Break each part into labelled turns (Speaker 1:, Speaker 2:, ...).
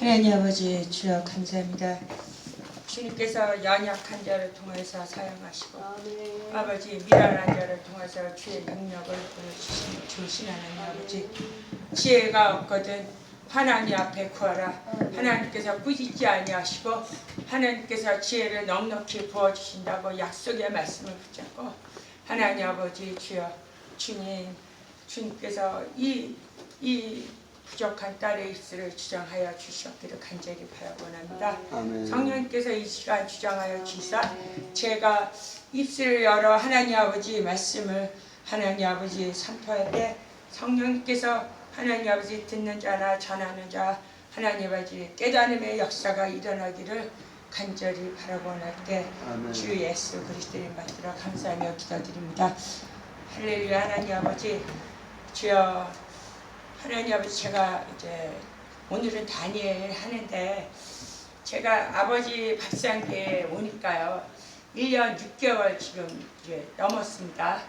Speaker 1: 하나님 아버지 주여 감사합니다. 주님께서 연약한 자를 통해서 사용하시고 아버지 미련한 자를 통해서 주의 능력을 보여주신 하나님 아버지, 지혜가 없거든 하나님 앞에 구하라. 하나님께서 꾸짖지 아니하시고 하나님께서 지혜를 넉넉히 부어주신다고 약속의 말씀을 붙잡고 하나님 아버지 주여 주님께서 이 부족한 딸의 입술을 주장하여 주시옵기를 간절히 바라원합니다. 성령님께서 이 시간 주장하여 주시사 제가 입술을 열어 하나님 아버지 말씀을 하나님 아버지 선포할 때 성령님께서 하나님 아버지 듣는 자나 전하는 자 하나님 아버지 깨달음의 역사가 일어나기를 간절히 바라원할 때 주 예수 그리스도의 받들어 감사하며 기도드립니다. 할렐루야. 하나님 아버지 주여, 하나님 아버지, 제가 이제 오늘은 다니엘 하는데 제가 아버지 밥상교회에 오니까요 1년 6개월 지금 이제 넘었습니다.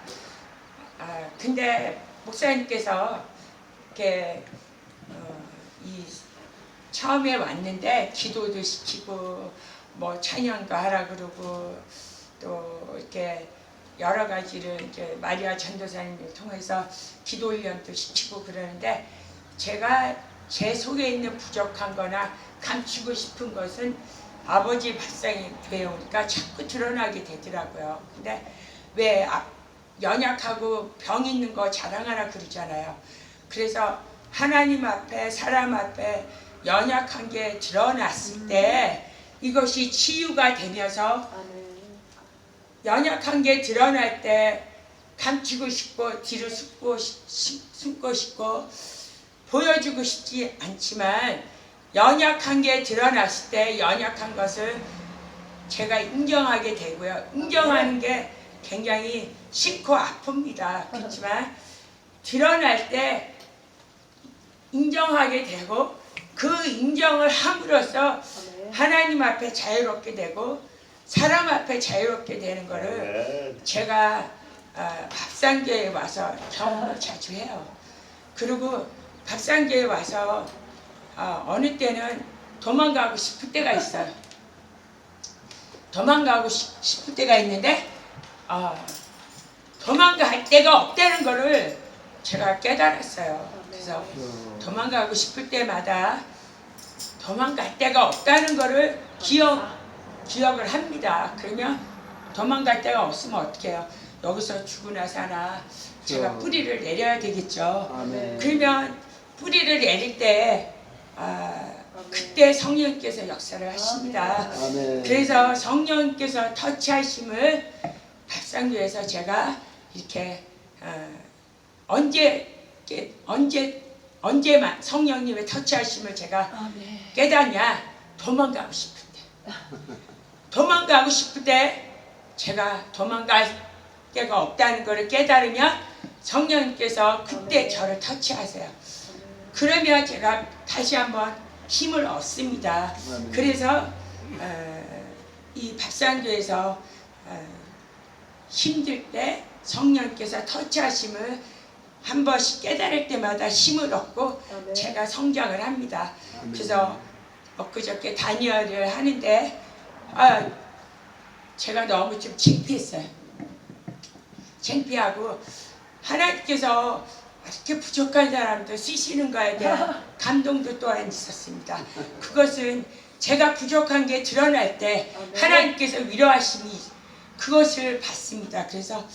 Speaker 1: 근데 목사님께서 이렇게 이 처음에 왔는데 기도도 시키고 뭐 찬양도 하라 그러고 또 이렇게 여러 가지를 이제 마리아 전도사님을 통해서 기도 훈련도 시키고 그러는데 제가 제 속에 있는 부족한 거나 감추고 싶은 것은 아버지 밥상에 교회 오니까 자꾸 드러나게 되더라고요. 근데 왜 연약하고 병 있는 거 자랑하라 그러잖아요. 그래서 하나님 앞에 사람 앞에 연약한 게 드러났을 때 이것이 치유가 되면서 연약한 게 드러날 때 감추고 싶고 뒤로 숨고 싶고 보여주고 싶지 않지만 연약한 게 드러났을 때 연약한 것을 제가 인정하게 되고요. 인정하는 게 굉장히 싫고 아픕니다. 그렇지만 드러날 때 인정하게 되고 그 인정을 함으로써 하나님 앞에 자유롭게 되고 사람 앞에 자유롭게 되는 거를 제가 밥상교회에 와서 경험을 자주 해요. 그리고 밥상교회에 와서 어느 때는 도망가고 싶을 때가 있어요. 도망가고 싶을 때가 있는데 도망갈 데가 없다는 거를 제가 깨달았어요. 그래서 도망가고 싶을 때마다 도망갈 데가 없다는 거를 기억을 합니다. 그러면 도망갈 데가 없으면 어떻게 해요? 여기서 죽으나 사나 제가 뿌리를 내려야 되겠죠. 그러면 뿌리를 내릴 때 그때 성령께서 역사를 하십니다. 그래서 성령께서 터치하심을 밥상교에서 제가 이렇게 언제만 성령님의 터치하심을 제가 깨닫냐? 도망가고 싶을 때. 도망가고 싶을 때 제가 도망갈 데가 없다는 것을 깨달으면 성령님께서 그때 저를 터치하세요. 그러면 제가 다시 한번 힘을 얻습니다. 그래서 이 밥상교에서 힘들 때 성령께서 터치하심을 한 번씩 깨달을 때마다 힘을 얻고 제가 성장을 합니다. 그래서 엊그저께 다니엘을 하는데 제가 너무 좀 창피했어요. 창피하고 하나님께서 이렇게 부족한 사람도 쓰시는 거에 대한 감동도 또한 있었습니다. 그것은 제가 부족한 게 드러날 때 하나님께서 위로하심이 그것을 받습니다. 그래서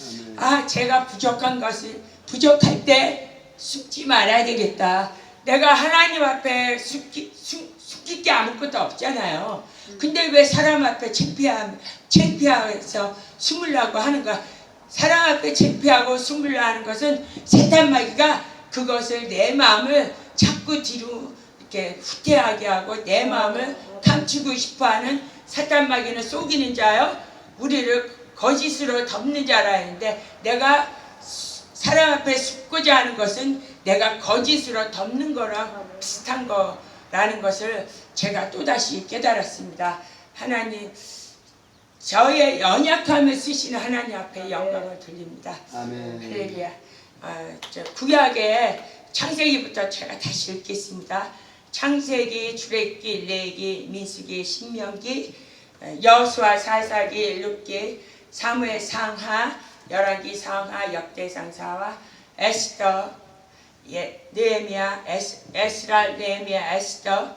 Speaker 1: 제가 부족할 때 숨지 말아야 되겠다. 내가 하나님 앞에 숨길 게 아무것도 없잖아요. 근데 왜 사람 앞에 창피해서 숨으려고 하는가? 사람 앞에 창피하고 숨으려 하는 것은 세탄마귀가 그것을 내 마음을 자꾸 뒤로 이렇게 후퇴하게 하고 내 마음을 감추고 싶어하는 사탄마귀는 속이는 자요 우리를 거짓으로 덮는 자라 했는데 내가 사람 앞에 숨고자 하는 것은 내가 거짓으로 덮는 거랑 비슷한 거라는 것을 제가 또다시 깨달았습니다. 하나님, 저의 연약함을 쓰시는 하나님 앞에 영광을 돌립니다. 할렐루야. 구약의 창세기부터 제가 다시 읽겠습니다. 창세기, 출애굽기, 레위기, 민수기, 신명기, 여호수아, 사사기, 룻기, 사무엘 상하, 열왕기 상하, 역대상 사와, 에스더, 느헤미야, 에스라, 느헤미야, 에스더,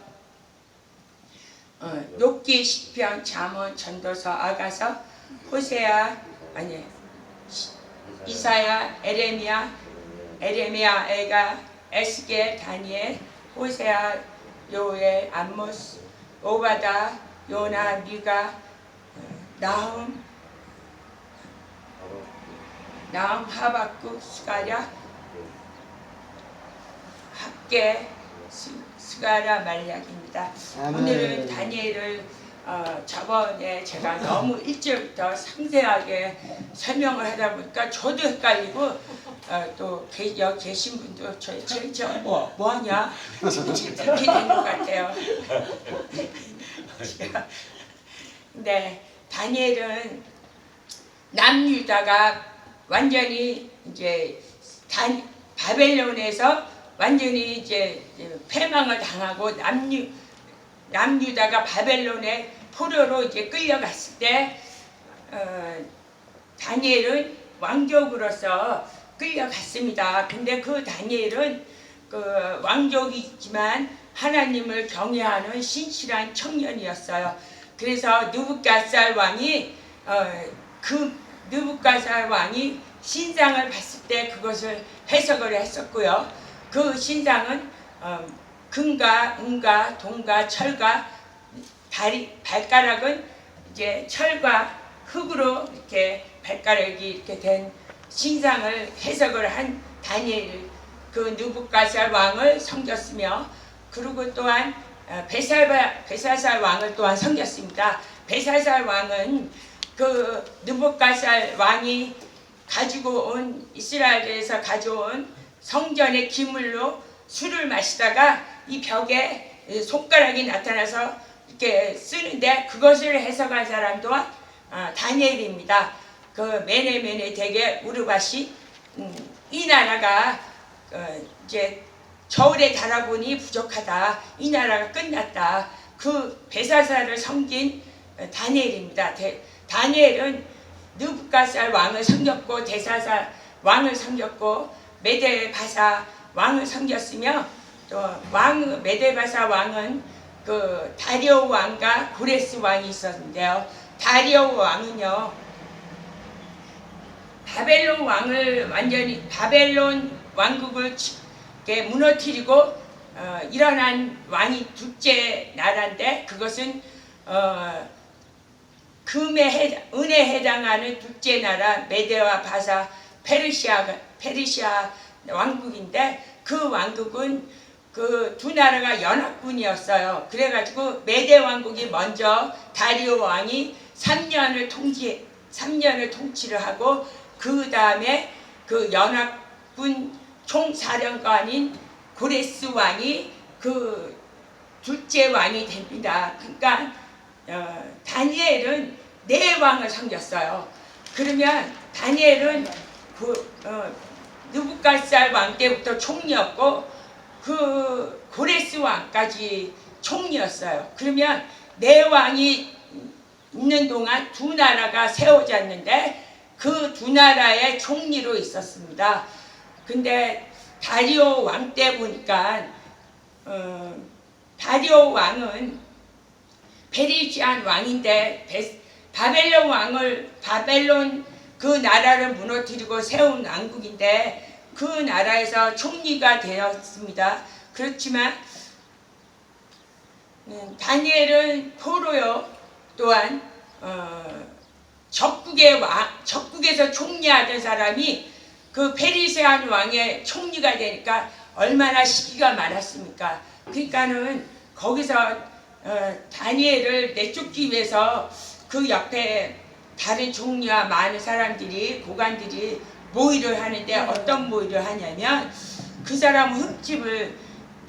Speaker 1: 욥기, 시편, 잠언, 전도서, 아가서, 호세아, 아니 이사야, 에레미야, 에가, 에스겔, 다니엘, 호세아, 요엘, 암모스, 오바다, 요나, 미가, 나훔, 하박국, 스가랴, 학계, 스가랴, 말약입니다. 오늘은 다니엘을 저번에 제가 너무 1절부터 상세하게 설명을 하다 보니까 저도 헷갈리고 또 여기 계신 분도 저 뭐하냐 그렇게 되는 것 같아요. 네, 다니엘은 남유다가 완전히 이제 바벨론에서 완전히 이제 패망을 당하고 남유다가 바벨론의 포로로 이제 끌려갔을 때 다니엘은 왕족으로서 끌려갔습니다. 근데 그 다니엘은 그 왕족이지만 하나님을 경외하는 신실한 청년이었어요. 그래서 느부갓살 왕이 느부갓살 왕이 신상을 봤을 때 그것을 해석을 했었고요. 그 신상은 금과 은과 동과 철과 발가락은 이제 철과 흙으로 이렇게 발가락이 이렇게 된 신상을 해석을 한 다니엘, 그 느부갓살 왕을 섬겼으며, 그리고 또한 벨사살 왕을 또한 섬겼습니다. 벨사살 왕은 그 느부갓살 왕이 가지고 온 이스라엘에서 가져온 성전의 기물로 술을 마시다가 이 벽에 손가락이 나타나서 이렇게 쓰는데 그것을 해석한 사람 또한 다니엘입니다. 그 메네메네 대게 우르바시 이 나라가 이제 저울에 달아보니 부족하다. 이 나라가 끝났다. 그 벨사살을 섬긴 다니엘입니다. 다니엘은 느부갓살 왕을 섬겼고 대사살 왕을 섬겼고 메데바사 왕을 섬겼으며, 또 메데바사 왕은 그 다리오 왕과 고레스 왕이 있었는데요. 다리오 왕은요 바벨론 왕국을 무너뜨리고 일어난 왕이 둘째 나라인데, 그것은 은혜에 해당하는 둘째 나라 메데와 바사 페르시아 왕국인데, 그 왕국은 그 두 나라가 연합군이었어요. 그래가지고 메데 왕국이 먼저 다리오 왕이 3년을 통치를 하고, 그 다음에 그 연합군 총사령관인 고레스 왕이 그 둘째 왕이 됩니다. 그러니까 다니엘은 네 왕을 섬겼어요. 그러면 다니엘은 느부갓살 왕 때부터 총리였고 그 고레스 왕까지 총리였어요. 그러면 네 왕이 있는 동안 두 나라가 세워졌는데 그 두 나라의 총리로 있었습니다. 근데 다리오 왕 때 보니까 다리오 왕은 페르시안 왕인데 바벨론 그 나라를 무너뜨리고 세운 왕국인데 그 나라에서 총리가 되었습니다. 그렇지만 다니엘은 포로요. 또한 적국에서 총리하던 사람이 그 페르시안 왕의 총리가 되니까 얼마나 시기가 많았습니까? 그러니까는 거기서 다니엘을 내쫓기 위해서 그 옆에 다른 총리와 많은 사람들이 고관들이 모의를 하는데, 어떤 모의를 하냐면 그 사람은 흙집을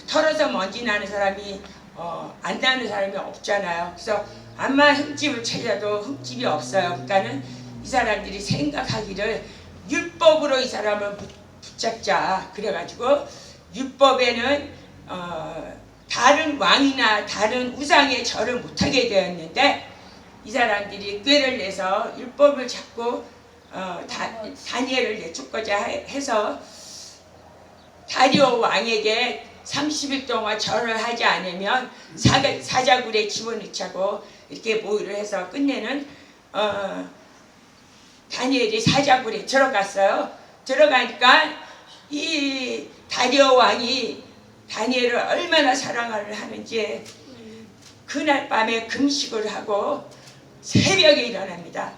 Speaker 1: 털어서 먼지 나는 사람이 안 나는 사람이 없잖아요. 그래서 암만 흙집을 찾아도 흙집이 없어요. 그러니까는 이 사람들이 생각하기를 율법으로 이 사람을 붙잡자. 그래가지고 율법에는 다른 왕이나 다른 우상에 절을 못하게 되었는데 이 사람들이 꾀를 내서 율법을 잡고 다니엘을 내쫓고자 해서 다리오 왕에게 30일 동안 절을 하지 않으면 사자굴에 집어넣자고 이렇게 모의를 해서 끝내는 다니엘이 사자굴에 들어갔어요. 들어가니까 이 다리오 왕이 다니엘을 얼마나 사랑을 하는지 그날 밤에 금식을 하고 새벽에 일어납니다.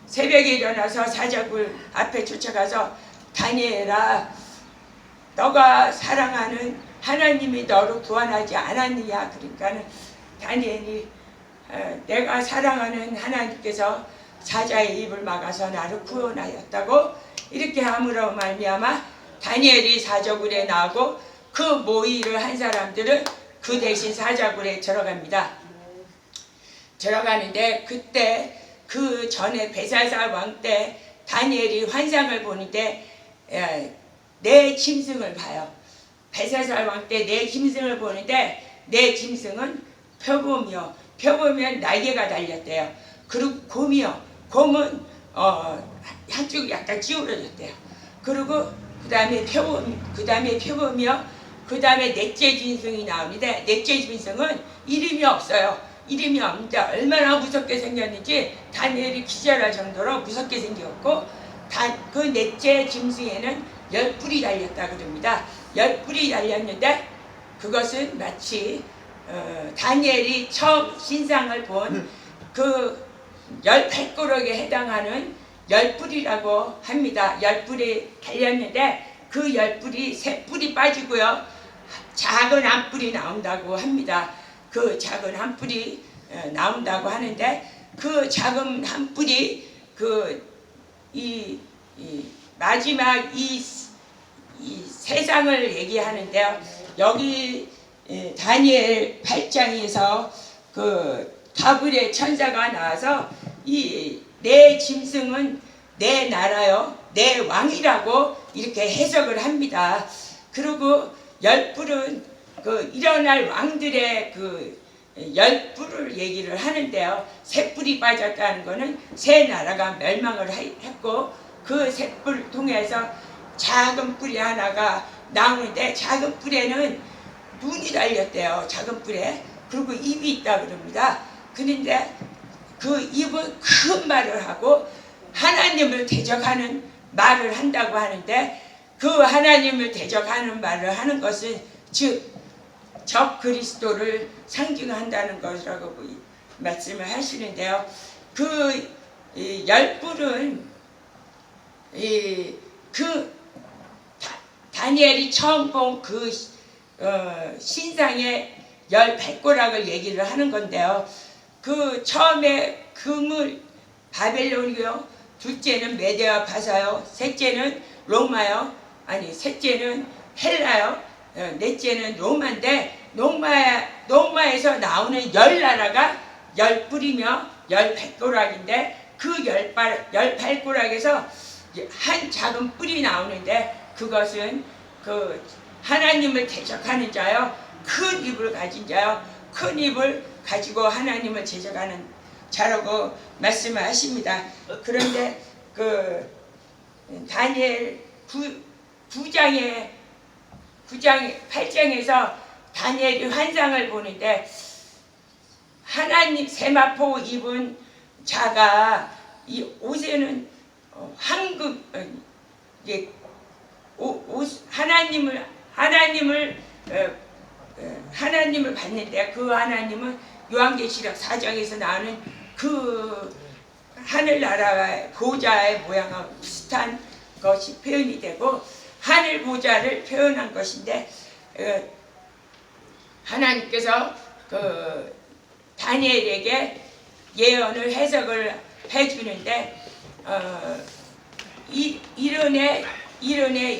Speaker 1: 새벽에 일어나서 사자굴 앞에 쫓아가서 다니엘아, 너가 사랑하는 하나님이 너를 구원하지 않았느냐. 그러니까 다니엘이 내가 사랑하는 하나님께서 사자의 입을 막아서 나를 구원하였다고 이렇게 함으로 말미암아 다니엘이 사자굴에 나오고 그 모의를 한 사람들은 그 대신 사자굴에 들어갑니다. 들어가는데 그때 그 전에 벨사살 왕 때 다니엘이 환상을 보는데 내 짐승을 봐요. 벨사살 왕 때 내 짐승을 보는데 내 짐승은 표범이요. 표범은 날개가 달렸대요. 그리고 곰이요. 곰은 한쪽 약간 찌우러졌대요. 그리고 그 다음에 표범이요. 그 다음에 넷째 짐승이 나오는데 넷째 짐승은 이름이 없어요. 이름이 없는데 얼마나 무섭게 생겼는지 다니엘이 기절할 정도로 무섭게 생겼고 그 넷째 짐승에는 10뿔이 달렸다 그럽니다. 10뿔이 달렸는데 그것은 마치 다니엘이 처음 신상을 본 그 18꼬락에 해당하는 10뿔이라고 합니다. 10뿔이 달렸는데 그 10뿔이 3뿔이 빠지고요. 작은 한 뿔이 나온다고 합니다. 그 작은 한 뿔이 나온다고 하는데 그 작은 한 뿔이 이 마지막 이 세상을 얘기하는데요. 여기 다니엘 8장에서 그 가브리엘 천사가 나와서 이 내 짐승은 내 나라요, 내 왕이라고 이렇게 해석을 합니다. 그리고 10뿔은 그 일어날 왕들의 그 10뿔을 얘기를 하는데요. 3뿔이 빠졌다는 것은 새 나라가 멸망을 했고 그 3뿔 통해서 작은 뿔이 하나가 나오는데 작은 뿔에는 눈이 달렸대요. 작은 뿔에. 그리고 입이 있다 그럽니다. 그런데 그 입은 큰 말을 하고 하나님을 대적하는 말을 한다고 하는데 그 하나님을 대적하는 말을 하는 것은 즉 적 그리스도를 상징한다는 것이라고 말씀을 하시는데요. 그 10뿔은 그 다니엘이 처음 본 그 신상의 18꼬락을 얘기를 하는 건데요. 그 처음에 금을 바벨론이요, 둘째는 메데와 바사요, 셋째는 로마요, 셋째는 헬라요, 넷째는 로마인데 로마에서 나오는 10나라가 10뿔이며 18꼬락인데 그 18꼬락에서 한 작은 뿔이 나오는데 그것은 그 하나님을 대적하는 자요, 큰 입을 가진 자요, 큰 입을 가지고 하나님을 대적하는 자라고 말씀을 하십니다. 그런데 그 다니엘 8장에서 다니엘이 환상을 보는데 하나님 세마포 입은 자가 이 옷에는 황금 하나님을 봤는데 그 하나님은 요한계시록 4장에서 나오는 그 하늘나라의 보좌의 모양하고 비슷한 것이 표현이 되고 하늘 보좌를 표현한 것인데 하나님께서 그 다니엘에게 예언을 해석을 해주는데 이른의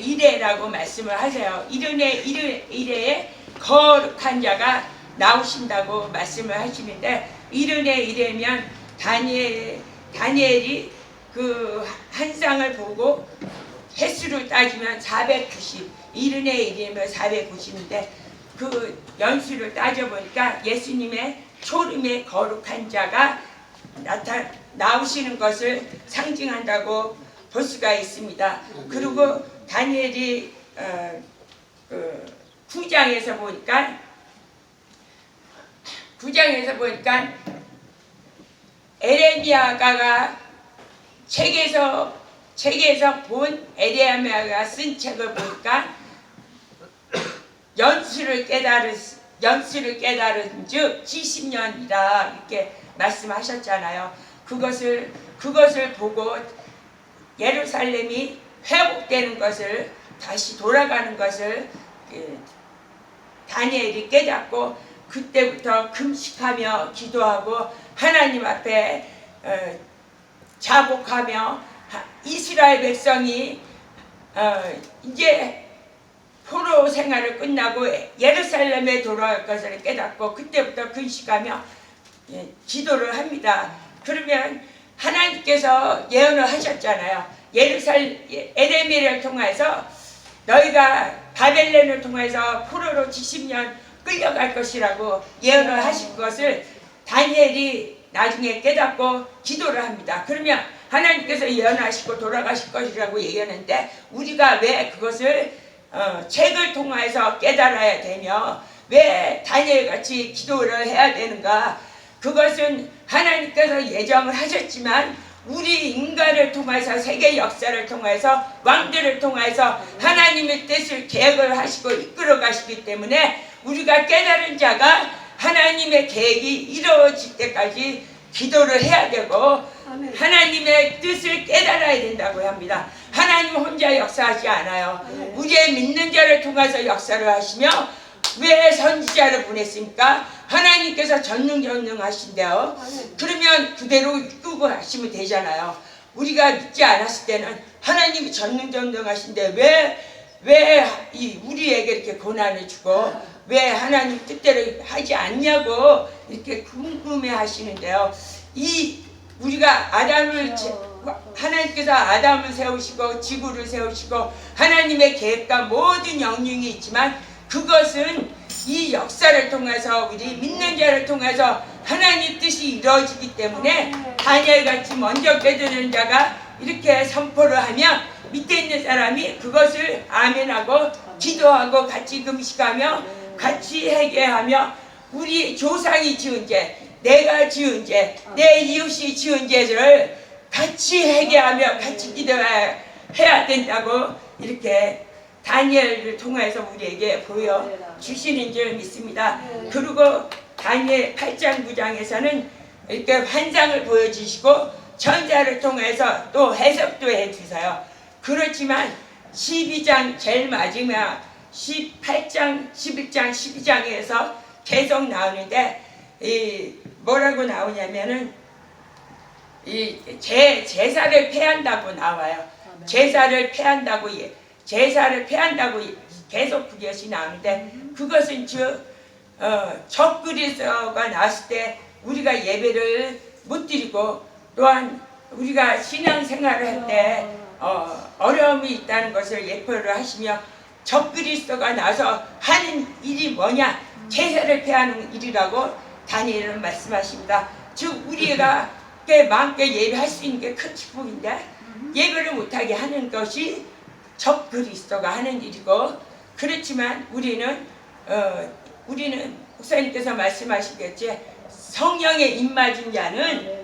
Speaker 1: 이레라고 말씀을 하세요. 이른의 이레에 거룩한 자가 나오신다고 말씀을 하시는데 이른의 이레면 다니엘이 그 한상을 보고 횟수를 따지면 490, 이른의 이레면 490인데 그 연수를 따져보니까 예수님의 초림의 거룩한 자가 나오시는 것을 상징한다고 볼 수가 있습니다. 그리고 다니엘이 그 9장에서 보니까 에레미야가 책에서 본 에레미야가 쓴 책을 보니까 연수를 깨달은 즉 70년이라 이렇게 말씀하셨잖아요. 그것을 보고 예루살렘이 회복되는 것을, 다시 돌아가는 것을 다니엘이 깨닫고 그때부터 금식하며 기도하고 하나님 앞에 자복하며 이스라엘 백성이 이제 포로 생활을 끝나고 예루살렘에 돌아갈 것을 깨닫고 그때부터 금식하며 기도를 합니다. 그러면 하나님께서 예언을 하셨잖아요. 에레미야를 통해서 너희가 바벨론을 통해서 포로로 70년 끌려갈 것이라고 예언을 하신 것을 다니엘이 나중에 깨닫고 기도를 합니다. 그러면 하나님께서 예언하시고 돌아가실 것이라고 얘기하는데 우리가 왜 그것을 책을 통해서 깨달아야 되며 왜 다니엘같이 기도를 해야 되는가? 그것은 하나님께서 예정을 하셨지만 우리 인간을 통해서 세계 역사를 통해서 왕들을 통해서 하나님의 뜻을 계획을 하시고 이끌어 가시기 때문에 우리가 깨달은 자가 하나님의 계획이 이루어질 때까지 기도를 해야 되고 아멘. 하나님의 뜻을 깨달아야 된다고 합니다. 하나님 혼자 역사하지 않아요. 아멘. 우리의 믿는 자를 통해서 역사를 하시며 왜 선지자를 보냈습니까? 하나님께서 전능하신데요. 그러면 그대로 이끌고 가시면 되잖아요. 우리가 믿지 않았을 때는 하나님이 전능하신데 왜 우리에게 이렇게 고난을 주고 왜 하나님 뜻대로 하지 않냐고 이렇게 궁금해 하시는데요. 우리가 하나님께서 아담을 세우시고 지구를 세우시고 하나님의 계획과 모든 영역이 있지만 그것은 이 역사를 통해서 우리 믿는 자를 통해서 하나님 뜻이 이루어지기 때문에 다니엘같이 먼저 깨닫는 자가 이렇게 선포를 하면 밑에 있는 사람이 그것을 아멘하고 기도하고 같이 금식하며 같이 회개하며 우리 조상이 지은 죄, 내가 지은 죄, 내 이웃이 지은 죄를 같이 회개하며 같이 기도해야 된다고 이렇게 다니엘을 통해서 우리에게 보여주시는 줄 믿습니다. 그리고 다니엘 8장 9장에서는 이렇게 환상을 보여주시고 천사를 통해서 또 해석도 해주세요. 그렇지만 12장 제일 마지막 18장, 11장, 12장에서 계속 나오는데 뭐라고 나오냐면은 제사를 폐한다고 나와요. 제사를 폐한다고 계속 그것이 나오는데 그것은 적그리스도가 나왔을 때 우리가 예배를 못 드리고 또한 우리가 신앙생활을 할 때 어려움이 있다는 것을 예표를 하시며 적그리스도가 나서 하는 일이 뭐냐? 제사를 폐하는 일이라고 다니엘은 말씀하십니다. 즉 우리가 마음껏 예배할 수 있는 게 큰 축복인데 예배를 못하게 하는 것이 적그리스도가 하는 일이고 그렇지만 우리는 목사님께서 말씀하시겠지 성령의 입맞은 자는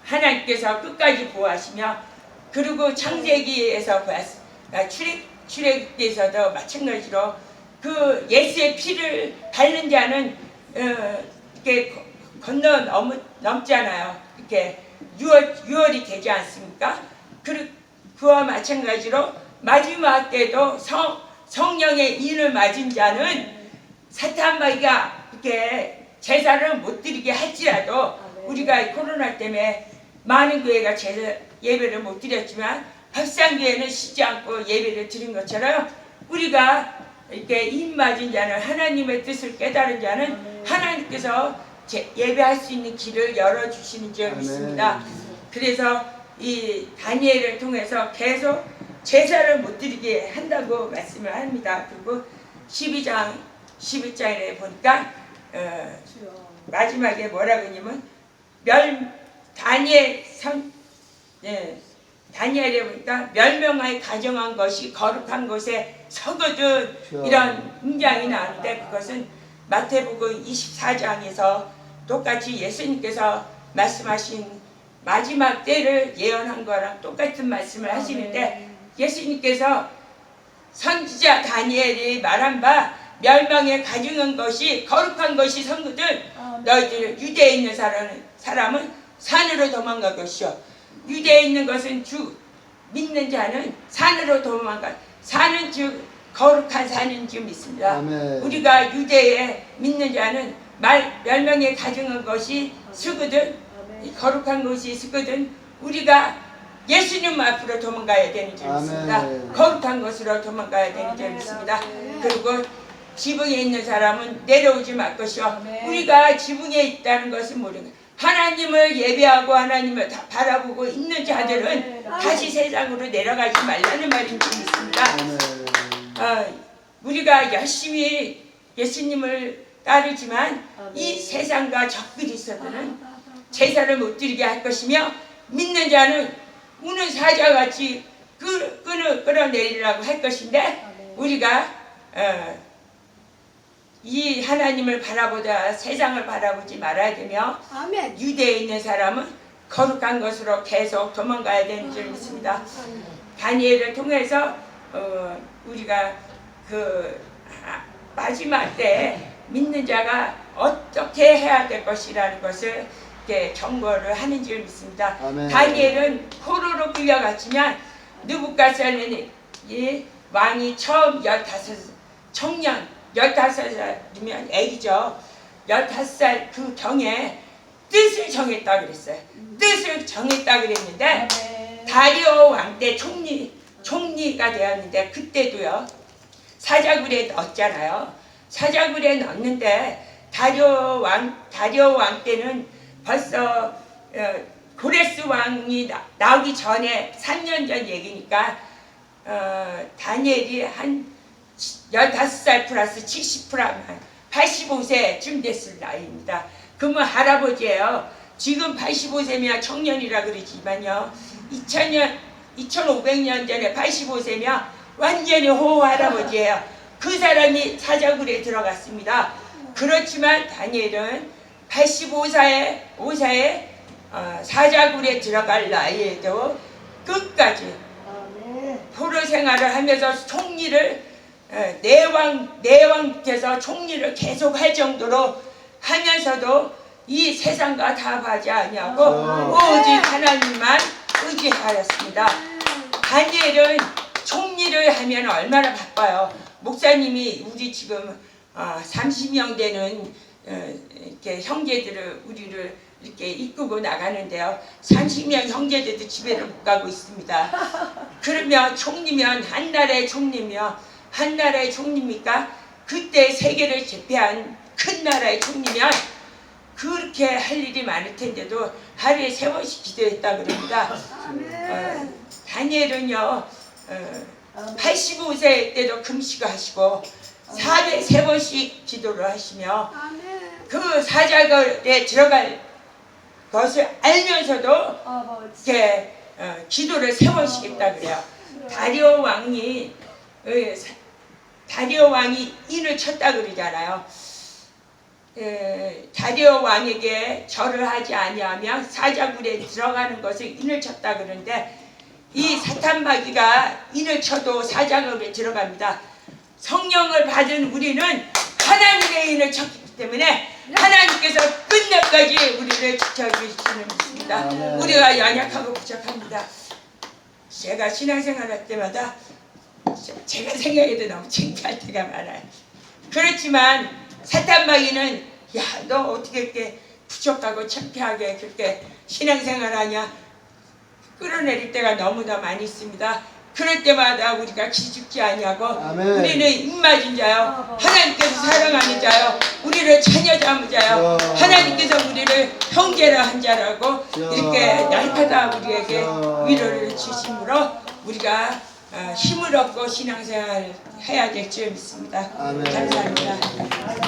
Speaker 1: 하나님께서 끝까지 보호하시며 그리고 창세기에서 출애굽기에서도 마찬가지로 그 예수의 피를 바른 자는 이렇게 넘잖아요. 이렇게 유월이 되지 않습니까? 그와 마찬가지로 마지막 때도 성령의 인을 맞은 자는 사탄마귀가 이렇게 제사를 못 드리게 할지라도 우리가 코로나 때문에 많은 교회가 예배를 못 드렸지만 밥상교회는 쉬지 않고 예배를 드린 것처럼 우리가 이렇게 인 맞은 자는 하나님의 뜻을 깨달은 자는 하나님께서 예배할 수 있는 길을 열어주시는 줄 믿습니다. 그래서 이 다니엘을 통해서 계속 제사를 못 드리게 한다고 말씀을 합니다. 그리고 12장 11장에 보니까 마지막에 뭐라고 하냐면 다니엘에 보니까 멸명하여 가정한 것이 거룩한 곳에 서거든 이런 문장이 나오는데 그것은 마태복음 24장에서 똑같이 예수님께서 말씀하신 마지막 때를 예언한 거랑 똑같은 말씀을 하시는데 예수님께서 선지자 다니엘이 말한 바 멸망에 가증한 것이 거룩한 것이 선거든 너희들 유대에 있는 사람은 산으로 도망갈 것이요 유대에 있는 것은 주 믿는 자는 산으로 도망가 산은 즉 거룩한 산인 줄 믿습니다.
Speaker 2: 아멘.
Speaker 1: 우리가 유대에 믿는 자는 멸망에 가증한 것이 쓰거든 거룩한 것이 쓰거든 우리가 예수님 앞으로 도망가야 되는 줄 믿습니다. 거룩한 것으로 도망가야 되는 줄 믿습니다. 그리고 지붕에 있는 사람은 내려오지 말 것이요 우리가 지붕에 있다는 것은 모르는 하나님을 예배하고 하나님을 다 바라보고 있는 자들은 다시 세상으로 내려가지 말라는 말인 줄 믿습니다. 우리가 열심히 예수님을 따르지만 이 세상과 적들이 있어서는 제사를 못 드리게 할 것이며 믿는 자는 우는 사자같이 끌어내리라고 할 것인데 우리가 이 하나님을 바라보다 세상을 바라보지 말아야 되며 유대에 있는 사람은 거룩한 것으로 계속 도망가야 되는 줄 믿습니다. 다니엘을 통해서 우리가 그 마지막 때 믿는 자가 어떻게 해야 될 것이라는 것을 경고를 하는 줄 믿습니다. 다니엘은 포로로 끌려갔지만 느부갓네살 왕이 처음 15살이면 애기죠. 15살 그 경에 뜻을 정했다 그랬어요. 뜻을 정했다 그랬는데 다리오 왕 때 총리가 되었는데 그때도요 사자굴에 넣었잖아요. 사자굴에 넣었는데 다리오 왕 때는 벌써 고레스 왕이 나오기 전에 3년 전 얘기니까 다니엘이 한 15살 플러스 70%면 85세쯤 됐을 나이입니다. 그러면 할아버지예요. 지금 85세면 청년이라 그러지만요 2500년 전에 85세면 완전히 호할아버지예요. 그 사람이 사자굴에 들어갔습니다. 그렇지만 다니엘은 85세에 사자굴에 들어갈 나이에도 끝까지 포로 생활을 하면서 총리를 내왕께서 총리를 계속 할 정도로 하면서도 이 세상과 다하지 아니하고 오직 하나님만 의지하였습니다. 다니엘은 총리를 하면 얼마나 바빠요. 목사님이 우리 지금 30명 되는 이렇게 형제들을 우리를 이렇게 이끌고 나가는데요. 30명 형제들도 집에를 못 가고 있습니다. 그러면 총리면 한 나라의 총리며 한 나라의 총리입니까? 그때 세계를 제패한 큰 나라의 총리면 그렇게 할 일이 많을 텐데도 하루에 3번씩 기도했다 그럽니다. 다니엘은요 85세 때도 금식을 하시고 403번씩 기도를 하시며 그 사자굴에 들어갈 것을 알면서도 이렇게 기도를 3번씩 했다 그래요. 다리오 왕이 인을 쳤다 그러잖아요. 다리오 왕에게 절을 하지 아니하면 사자굴에 들어가는 것을 인을 쳤다 그러는데 이 사탄마귀가 인을 쳐도 사자굴에 들어갑니다. 성령을 받은 우리는 하나님의 인을 쳤기 때문에 하나님께서 끝날까지 우리를 지켜주시는 믿습니다. 우리가 연약하고 부족합니다. 제가 신앙생활 할 때마다 제가 생각해도 너무 창피할 때가 많아요. 그렇지만 사탄마귀는 야, 너 어떻게 이렇게 부족하고 창피하게 그렇게 신앙생활하냐 끌어내릴 때가 너무나 많이 있습니다. 그럴 때마다 우리가 기죽지 아니하고 우리는 입맞은 자요 하나님께서 사랑하는 자요 우리를 자녀 삼은 자요 하나님께서 우리를 형제라 한 자라고 이렇게 날마다 우리에게 위로를 주심으로 우리가 힘을 얻고 신앙생활 해야 될 줄 믿습니다.
Speaker 2: 아멘.
Speaker 1: 감사합니다.